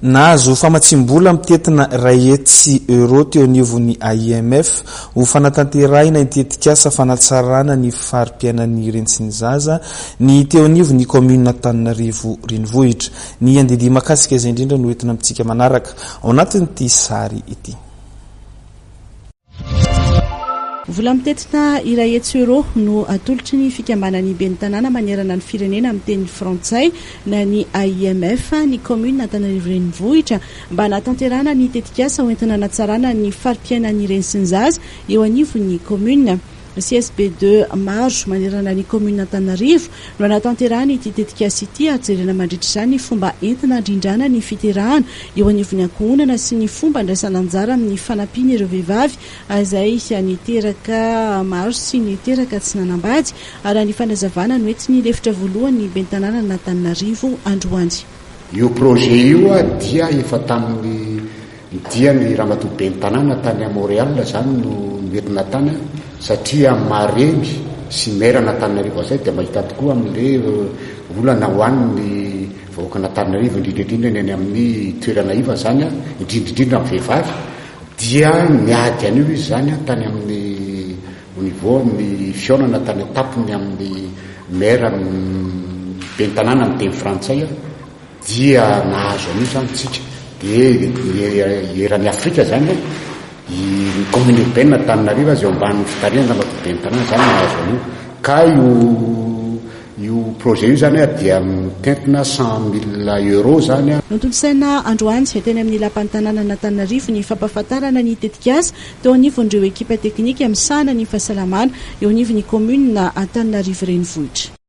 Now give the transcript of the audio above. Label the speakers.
Speaker 1: nahazo famatsim-bola mitetina €1 teo anivon'ny IMF ho fanatanterahina itetikasa fanatsarana ny fari-piainan'ny rentsiny zaza ny teo anivon'ny commune Antananarivo renivohitra. Ny andidy makasika izay indrindra no entina amintsika manaraka ao anatin'ity sary ity.
Speaker 2: Vola mitetina €1 no atolotry ny fikambanan'ny ben'ny tanàna manerana ny firenena amin'ny teny frantsay na ny IMF ny commune Antananarivo renivohitra mba natanterana ny tetikasa hoentina natsarana ny fari-piainan'ny rentsiny zaza eo anivon'ny commune. CSB2 marge manerana ny commune Antananarivo no natanterahany ity tetikasa ity ajerena mandritra izany ny fomba entina andrindrana ny fiterahana eo anivon'ny ankohonana sy ny fomba andraisana anjara amin'ny fanampiana ireo vehivavy izay niteraka maro sy niteraka tsy nanambady ary ny fanazavana no ety ny lefitra voalohany ben'ny tanàna Antananarivo androany.
Speaker 3: Io projet io dia efa tamin'ny dia ny ramatoa ben'ny tanàna tany a Montréal zany no entina tana satria mareny sy merana Antananarivo zay dia mahita tokoa amin'le olana hoan'ny vahoaka Antananarivo indrindrindrindra ny amin'ny toerana iva zany indrindrindrindra amin'ny vehivavy dia miady an'io izy zany tany amin'ny au niveau ny fionana tany atapony amin'ny mera ben'ny tanàna amin'ny teny frantsay dia nahazo an'io zany tsika dia eran'ny Afrika zany i commune ben'ny Antananarivo zay ambany fitarihana ramatoa ben'ny tanàna zany nahazo an'io ka io projet io zany dia mitentina €100,000 zany.
Speaker 2: Notolosaina androany teny amin'ny lapan'ny tanàna Antananarivo ny fampahafantarana ny tetikasa teo anivon'ireo ekipa teknika amin'ny sahana ny fahasalamana eo anivon'ny commune Antananarivo renivohitra.